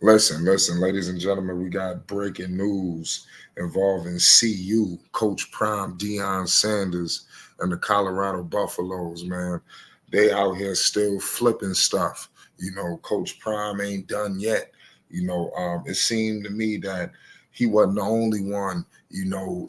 Listen, ladies and gentlemen, we got breaking news involving CU, Coach Prime, Deion Sanders, and the Colorado Buffaloes, man. They out here still flipping stuff. Coach Prime ain't done yet. It seemed to me that he wasn't the only one,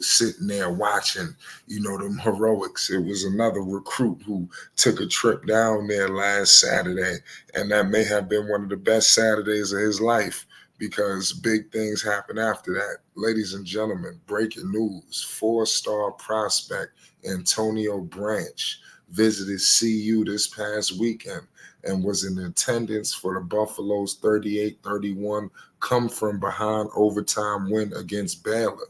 sitting there watching, them heroics. It was another recruit who took a trip down there last Saturday, and that may have been one of the best Saturdays of his life because big things happen after that. Ladies and gentlemen, breaking news: four-star prospect Antonio Branch visited CU this past weekend and was in attendance for the Buffaloes' 38-31 come from behind overtime win against Baylor.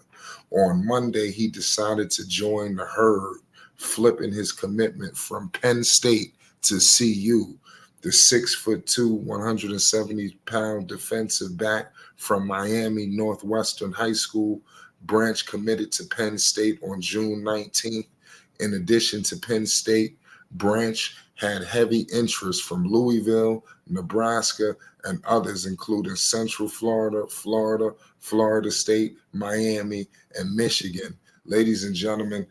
On Monday, he decided to join the herd, flipping his commitment from Penn State to CU. The 6'2", 170-pound defensive back from Miami Northwestern High School, Branch committed to Penn State on June 19th. In addition to Penn State, Branch had heavy interest from Louisville, Nebraska, and others, including Central Florida, Florida State, Miami, and Michigan. Ladies and gentlemen,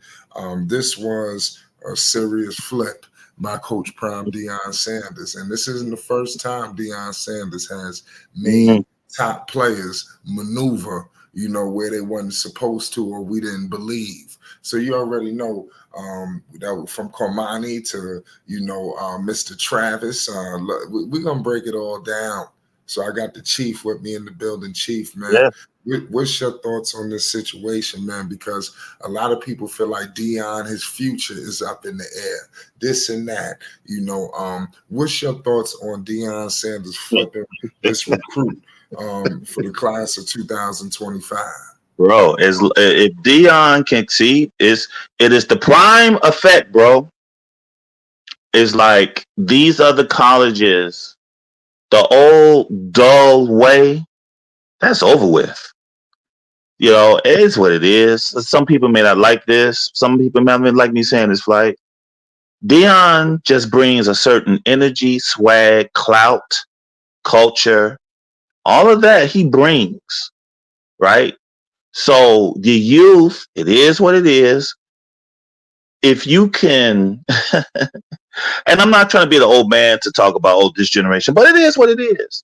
this was a serious flip by Coach Prime Deion Sanders. And this isn't the first time Deion Sanders has made top players maneuver, where they weren't supposed to or we didn't believe. So you already know that from Cormani to, Mr. Travis. We're going to break it all down. So I got the chief with me in the building. Chief, man. Yeah. What's your thoughts on this situation, man? Because a lot of people feel like Deion, his future is up in the air, this and that. What's your thoughts on Deion Sanders flipping this recruit for the class of 2025? Bro, if Deion can see, it is the prime effect, bro. It's like these other colleges, the old dull way, that's over with. It is what it is. Some people may not like this. Some people may not like me saying this. Like Deion just brings a certain energy, swag, clout, culture, all of that he brings, right? So the youth, it is what it is. If you can, and I'm not trying to be the old man to talk about this generation, but it is what it is.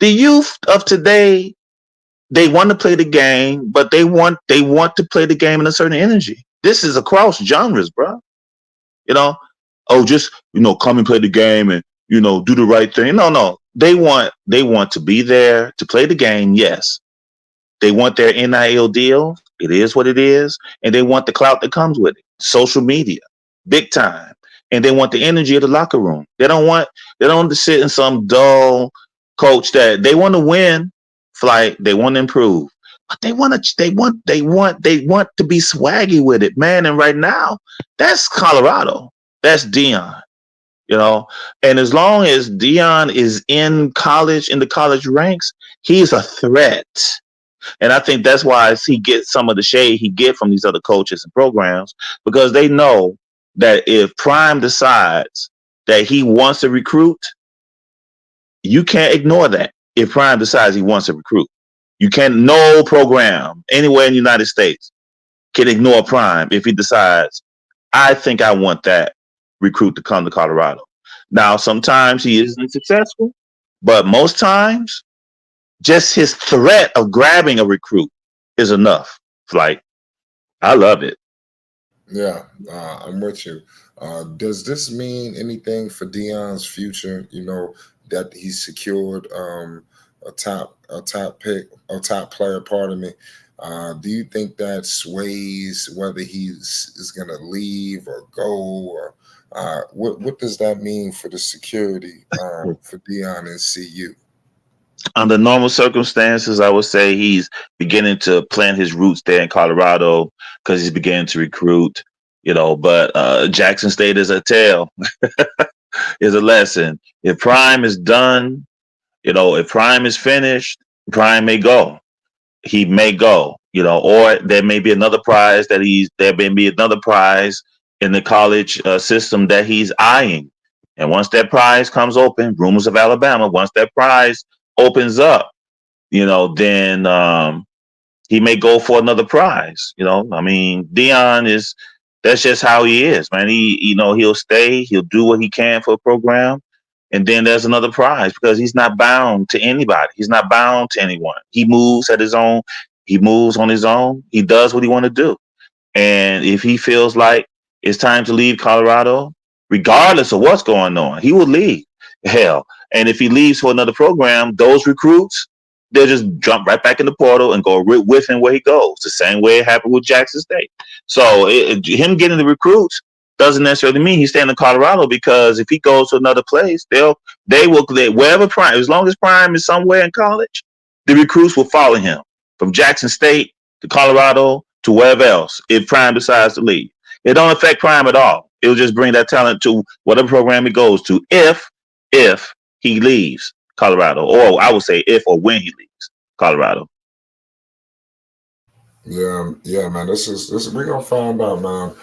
The youth of today, they want to play the game, but they want to play the game in a certain energy. This is across genres, bro. Just come and play the game and do the right thing. No. They want to be there to play the game. Yes, they want their NIL deal. It is what it is, and they want the clout that comes with it. Social media, big time, and they want the energy of the locker room. They don't want to sit in some dull coach that they want to win. Flight, they want to improve, but they want to be swaggy with it, man. And right now, that's Colorado. That's Deion. And as long as Deion is in the college ranks, he's a threat. And I think that's why he gets some of the shade he get from these other coaches and programs, because they know that if Prime decides that he wants to recruit, you can't ignore that. If Prime decides he wants to recruit, you can't. No program anywhere in the United States can ignore Prime if he decides, I think I want that recruit to come to Colorado. Now, sometimes he isn't successful, but most times, just his threat of grabbing a recruit is enough. Like, I love it. Yeah, I'm with you. Does this mean anything for Deion's future? That he secured a top pick, a top player. Pardon me. Do you think that sways whether he's is going to leave or go, or what does that mean for the security for Deion and CU? Under normal circumstances, I would say he's beginning to plant his roots there in Colorado because he's beginning to recruit. But Jackson State is a tale, is a lesson. If Prime is done, if Prime is finished, Prime may go. He may go, or there may be another prize there may be another prize in the college system that he's eyeing. And once that prize comes open, rumors of Alabama, once that prize opens up, then he may go for another prize. I mean, Deion is that's just how he is, man. He'll stay, he'll do what he can for a program, and then there's another prize because he's not bound to anybody. He's not bound to anyone. He moves at his own. He moves on his own. He does what he want to do. And if he feels like it's time to leave Colorado, regardless of what's going on, he will leave. Hell. And if he leaves for another program, those recruits, they'll just jump right back in the portal and go with him where he goes. The same way it happened with Jackson State. So him getting the recruits doesn't necessarily mean he's staying in Colorado, because if he goes to another place, wherever Prime, as long as Prime is somewhere in college, the recruits will follow him from Jackson State to Colorado to wherever else if Prime decides to leave. It don't affect Prime at all. It'll just bring that talent to whatever program he goes to if he leaves Colorado, or I would say if or when he leaves Colorado. Yeah, man. This we're gonna find out, man.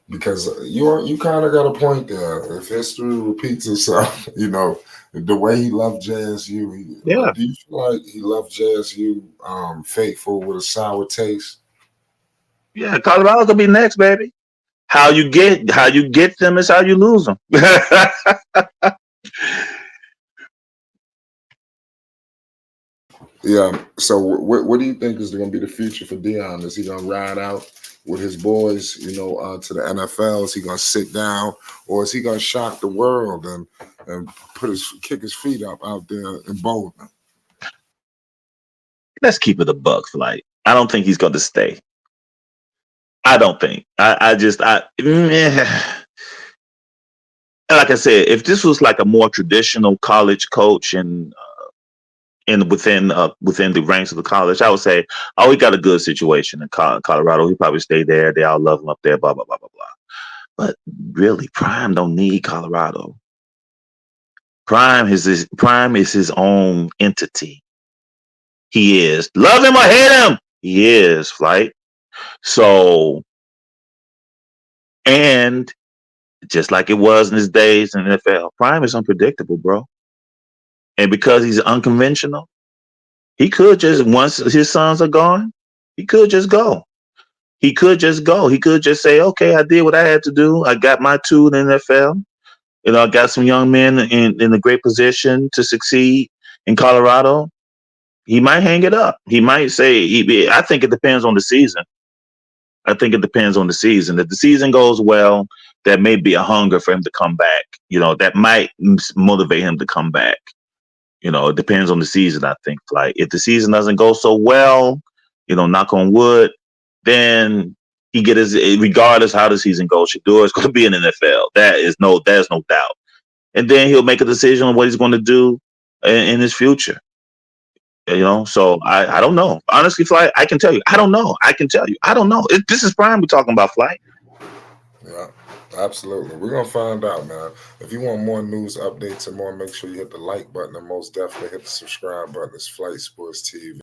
Because you kind of got a point there. If history repeats itself, the way he loved JSU. Yeah. Do you feel like he loved JSU faithful with a sour taste? Yeah, Colorado's gonna be next, baby. How you get them is how you lose them. Yeah. So what do you think is going to be the future for Deion? Is he going to ride out with his boys, to the NFL? Is he going to sit down, or is he going to shock the world and kick his feet up out there in Boulder? Let's keep it a buck, Flight. I don't think he's going to stay. I don't think. Like I said, if this was like a more traditional college coach and within the ranks of the college, I would say, oh, he got a good situation in Colorado. He probably stay there. They all love him up there. Blah blah blah blah blah. But really, Prime don't need Colorado. Prime is his own entity. He is, love him or hate him, he is, Flight. So, and just like it was in his days in the NFL, Prime is unpredictable, bro. And because he's unconventional, he could just, once his sons are gone, he could just go. He could just go. He could just say, okay, I did what I had to do. I got my two in the NFL. I got some young men in a great position to succeed in Colorado. He might hang it up. He might say, I think it depends on the season. I think it depends on the season. If the season goes well, there may be a hunger for him to come back. That might motivate him to come back. It depends on the season, I think. Like, if the season doesn't go so well, knock on wood, then he get his, regardless how the season goes, Shador is going to be in the NFL. There's no doubt. And then he'll make a decision on what he's going to do in his future. So I don't know. Honestly, Flight, I can tell you, I don't know. I can tell you, I don't know. This is Prime we're talking about, Flight. Yeah, absolutely. We're gonna find out, man. If you want more news updates and more, make sure you hit the like button and most definitely hit the subscribe button. It's Flight Sports TV.